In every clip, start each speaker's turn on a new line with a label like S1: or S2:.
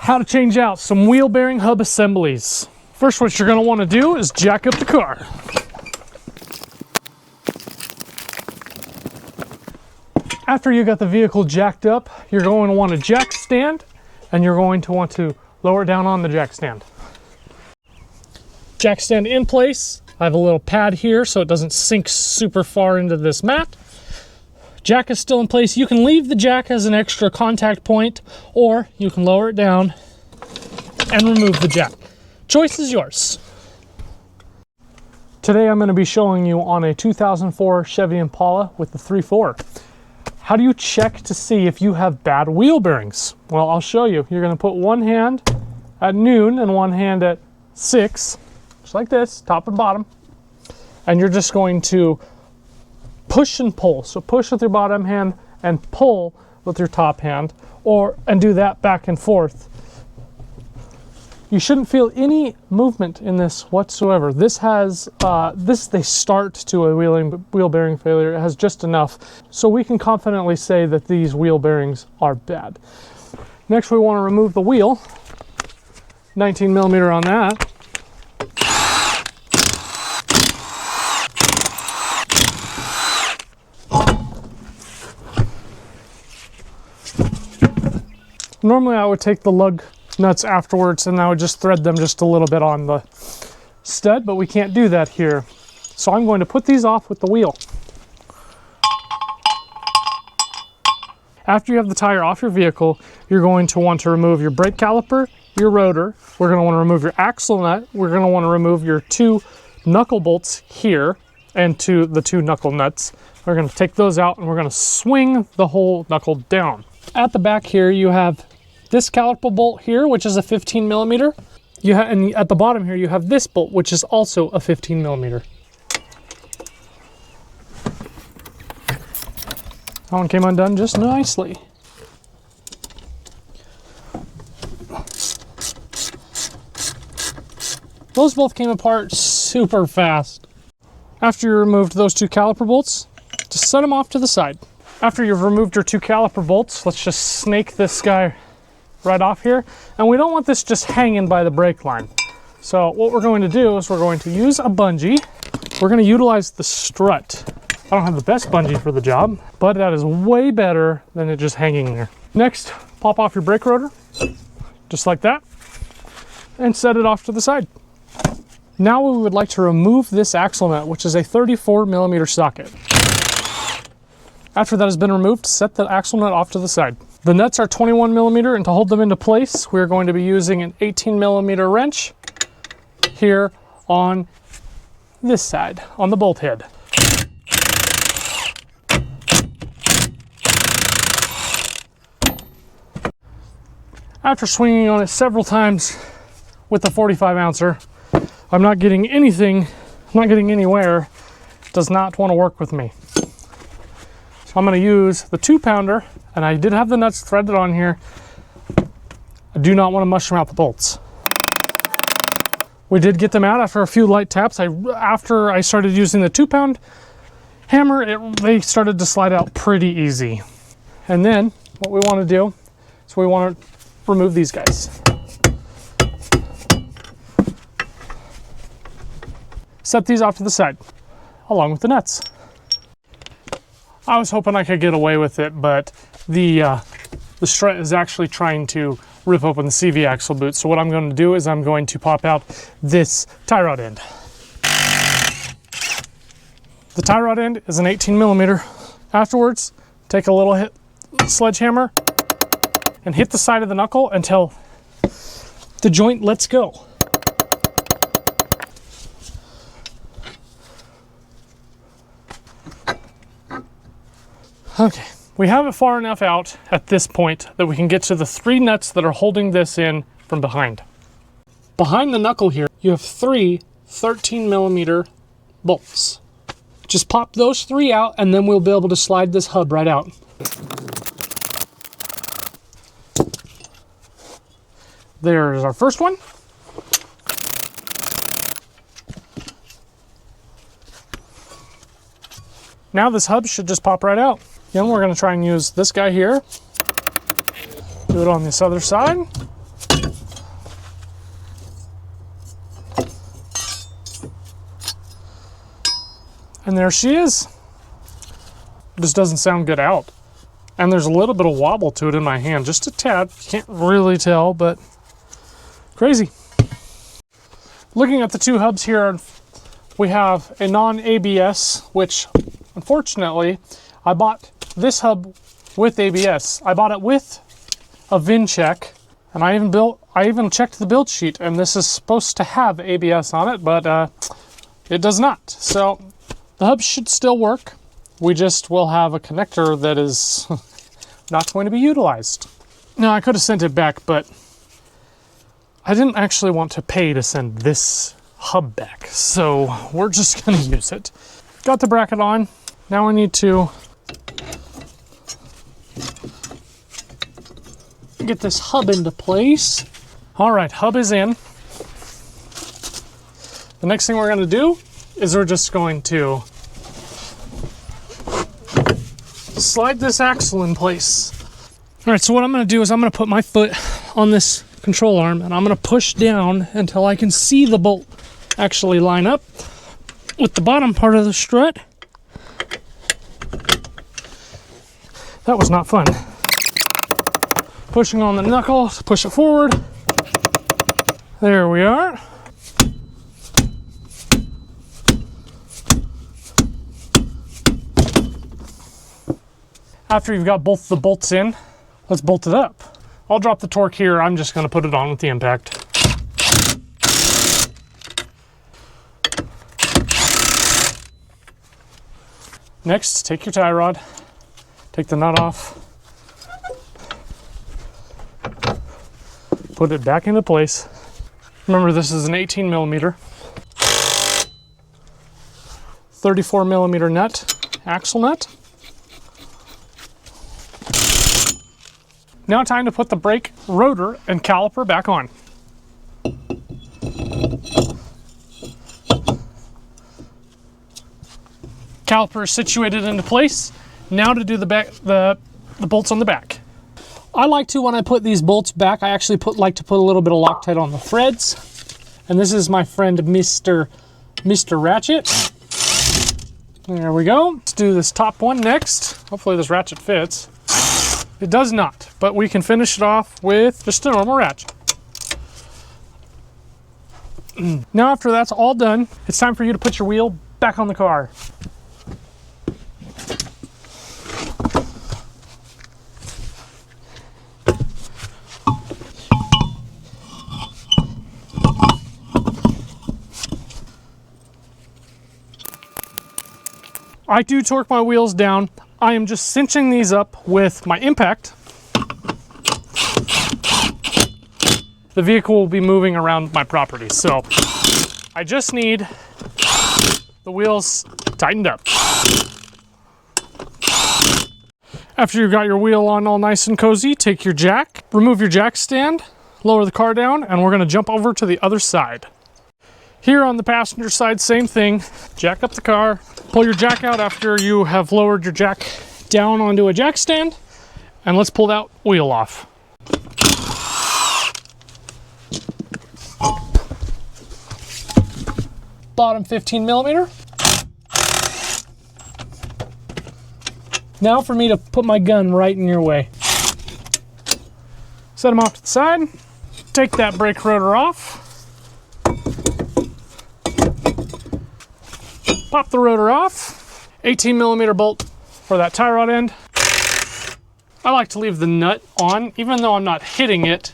S1: How to change out some wheel bearing hub assemblies. First, what you're going to want to do is jack up the car. After you got the vehicle jacked up, you're going to want a jack stand, and you're going to want to lower it down on the jack stand. Jack stand in place. I have a little pad here so it doesn't sink super far into this mat. Jack is still in place. You can leave the jack as an extra contact point, or you can lower it down and remove the jack. Choice is yours. Today I'm going to be showing you on a 2004 Chevy Impala with the 3.4. How do you check to see if you have bad wheel bearings? Well, I'll show you. You're going to put one hand at noon and one hand at 6, just like this, top and bottom. And you're just going to push and pull. So push with your bottom hand and pull with your top hand, and do that back and forth. You shouldn't feel any movement in this whatsoever. This has, they start to a wheel bearing failure. It has just enough. So we can confidently say that these wheel bearings are bad. Next, we want to remove the wheel. 19 millimeter on that. Normally I would take the lug nuts afterwards and I would just thread them just a little bit on the stud, but we can't do that here. So I'm going to put these off with the wheel. After you have the tire off your vehicle, you're going to want to remove your brake caliper, your rotor. We're going to want to remove your axle nut. We're going to want to remove your 2 knuckle bolts here and the 2 knuckle nuts. We're going to take those out and we're going to swing the whole knuckle down. At the back here, you have this caliper bolt here, which is a 15 millimeter. And at the bottom here, you have this bolt, which is also a 15 millimeter. That one came undone just nicely. Those both came apart super fast. After you removed those 2 caliper bolts, just set them off to the side. After you've removed your 2 caliper bolts, let's just snake this guy right off here. And we don't want this just hanging by the brake line. So what we're going to do is we're going to use a bungee. We're going to utilize the strut. I don't have the best bungee for the job, but that is way better than it just hanging there. Next, pop off your brake rotor, just like that, and set it off to the side. Now we would like to remove this axle nut, which is a 34 millimeter socket. After that has been removed, set the axle nut off to the side. The nuts are 21 millimeter, and to hold them into place, we're going to be using an 18 millimeter wrench here on this side, on the bolt head. After swinging on it several times with the 45 ouncer, I'm not getting anything, I'm not getting anywhere. It does not want to work with me. So I'm going to use the 2-pounder, and I did have the nuts threaded on here. I do not want to mushroom out the bolts. We did get them out after a few light taps. After I started using the 2-pound hammer, they started to slide out pretty easy. And then what we want to do is we want to remove these guys. Set these off to the side, along with the nuts. I was hoping I could get away with it, but the strut is actually trying to rip open the CV axle boot. So what I'm going to do is I'm going to pop out this tie rod end. The tie rod end is an 18 millimeter. Afterwards, take a little sledgehammer and hit the side of the knuckle until the joint lets go. Okay, we have it far enough out at this point that we can get to the 3 nuts that are holding this in from behind. Behind the knuckle here, you have 3 13 millimeter bolts. Just pop those 3 out and then we'll be able to slide this hub right out. There's our first one. Now this hub should just pop right out. Then we're going to try and use this guy here. Do it on this other side. And there she is. This doesn't sound good out. And there's a little bit of wobble to it in my hand, just a tad. You can't really tell, but crazy. Looking at the two hubs here, we have a non-ABS, which unfortunately, I bought this hub with ABS. I bought it with a VIN check, and I even checked the build sheet, and this is supposed to have ABS on it, but it does not. So the hub should still work. We just will have a connector that is not going to be utilized. Now, I could have sent it back, but I didn't actually want to pay to send this hub back, so we're just going to use it. Got the bracket on. Now I need to get this hub into place. All right, hub is in. The next thing we're going to do is we're just going to slide this axle in place. All right, so what I'm going to do is I'm going to put my foot on this control arm and I'm going to push down until I can see the bolt actually line up with the bottom part of the strut. That was not fun. Pushing on the knuckle to push it forward. There we are. After you've got both the bolts in, let's bolt it up. I'll drop the torque here. I'm just going to put it on with the impact. Next, take your tie rod, take the nut off, put it back into place. Remember, this is an 18 millimeter, 34 millimeter nut, axle nut. Now time to put the brake rotor and caliper back on. Caliper is situated into place. Now to do the bolts on the back. I like to, when I put these bolts back, I actually like to put a little bit of Loctite on the threads. And this is my friend Mr. Ratchet. There we go. Let's do this top one next. Hopefully this ratchet fits. It does not, but we can finish it off with just a normal ratchet. Now after that's all done, it's time for you to put your wheel back on the car. I do torque my wheels down. I am just cinching these up with my impact. The vehicle will be moving around my property, so I just need the wheels tightened up. After you've got your wheel on all nice and cozy, take your jack, remove your jack stand, lower the car down, and we're going to jump over to the other side. Here on the passenger side, same thing. Jack up the car, pull your jack out after you have lowered your jack down onto a jack stand, and let's pull that wheel off. Bottom 15 millimeter. Now for me to put my gun right in your way. Set them off to the side. Take that brake rotor off. Pop the rotor off. 18 millimeter bolt for that tie rod end. I like to leave the nut on, even though I'm not hitting it.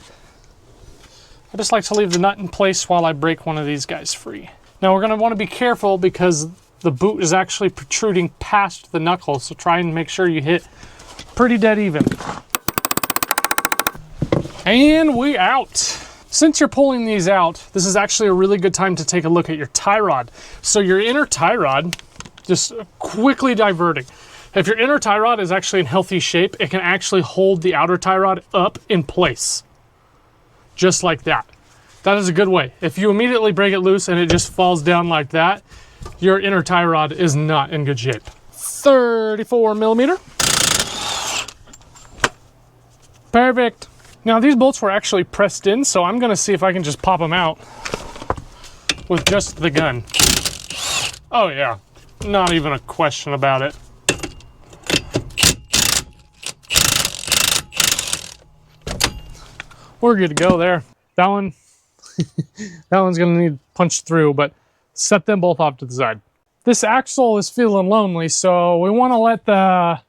S1: I just like to leave the nut in place while I break one of these guys free. Now we're going to want to be careful because the boot is actually protruding past the knuckle, so try and make sure you hit pretty dead even. And we out. Since you're pulling these out, this is actually a really good time to take a look at your tie rod. So your inner tie rod, just quickly diverting. If your inner tie rod is actually in healthy shape, it can actually hold the outer tie rod up in place. Just like that. That is a good way. If you immediately break it loose and it just falls down like that, your inner tie rod is not in good shape. 34 millimeter. Perfect. Now these bolts were actually pressed in, so I'm gonna see if I can just pop them out with just the gun. Oh yeah, Not even a question about it. We're good to go there. That one, that one's gonna need punched through, but set them both off to the side. This axle is feeling lonely, so we want to let the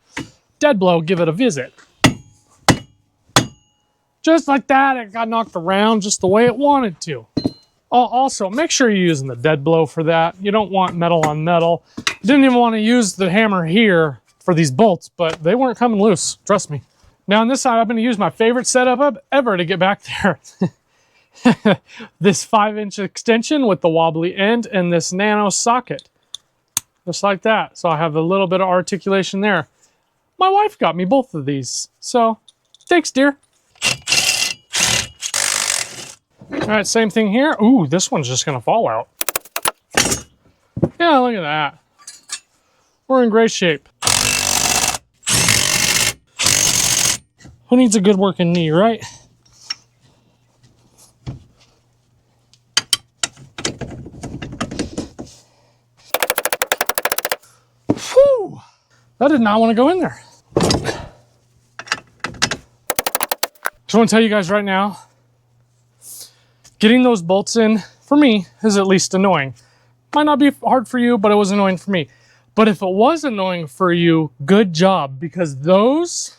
S1: dead blow give it a visit. Just like that, it got knocked around just the way it wanted to. Also, make sure you're using the dead blow for that. You don't want metal on metal. Didn't even want to use the hammer here for these bolts, but they weren't coming loose, trust me. Now on this side, I'm going to use my favorite setup ever to get back there. This 5-inch extension with the wobbly end and this nano socket. Just like that. So I have a little bit of articulation there. My wife got me both of these. So, thanks, dear. All right, same thing here. Ooh, this one's just going to fall out. Yeah, look at that. We're in great shape. Who needs a good working knee, right? Whew! I did not want to go in there. Just want to tell you guys right now, getting those bolts in, for me, is at least annoying. Might not be hard for you, but it was annoying for me. But if it was annoying for you, good job, because those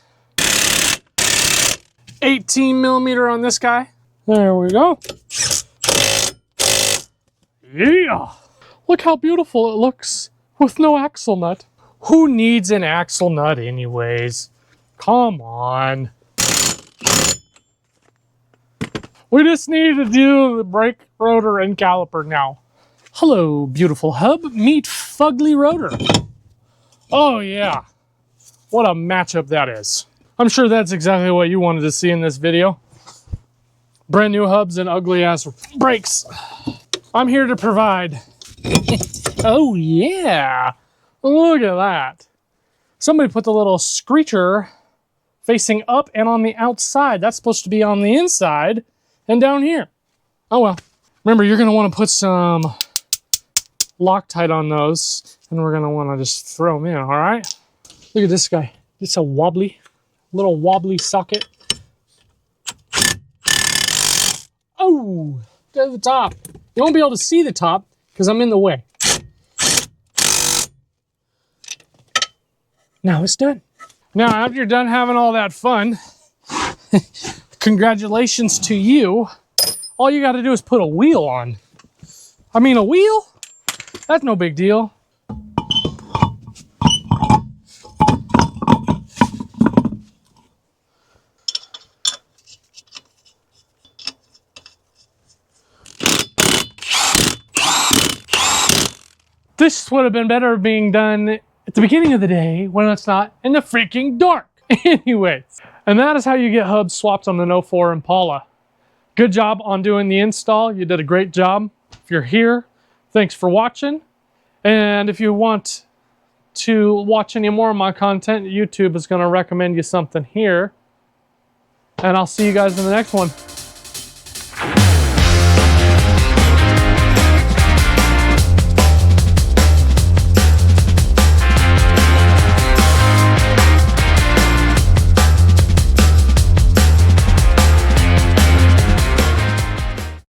S1: 18 millimeter on this guy, there we go. Yeah! Look how beautiful it looks with no axle nut. Who needs an axle nut anyways? Come on. We just need to do the brake, rotor, and caliper now. Hello, beautiful hub. Meet fugly rotor. Oh yeah. What a matchup that is. I'm sure that's exactly what you wanted to see in this video. Brand new hubs and ugly ass brakes. I'm here to provide. Oh yeah. Look at that. Somebody put the little screecher facing up and on the outside. That's supposed to be on the inside and down here. Oh well. Remember, you're going to want to put some Loctite on those, and we're going to want to just throw them in, all right? Look at this guy. It's a little wobbly socket. Oh, to the top. You won't be able to see the top because I'm in the way. Now it's done. Now, after you're done having all that fun, congratulations to you. All you got to do is put a wheel on. I mean, a wheel? That's no big deal. This would have been better being done at the beginning of the day when it's not in the freaking dark. Anyways, and that is how you get hubs swapped on the 04 Impala. Good job on doing the install. You did a great job. If you're here, thanks for watching. And if you want to watch any more of my content, YouTube is going to recommend you something here. And I'll see you guys in the next one.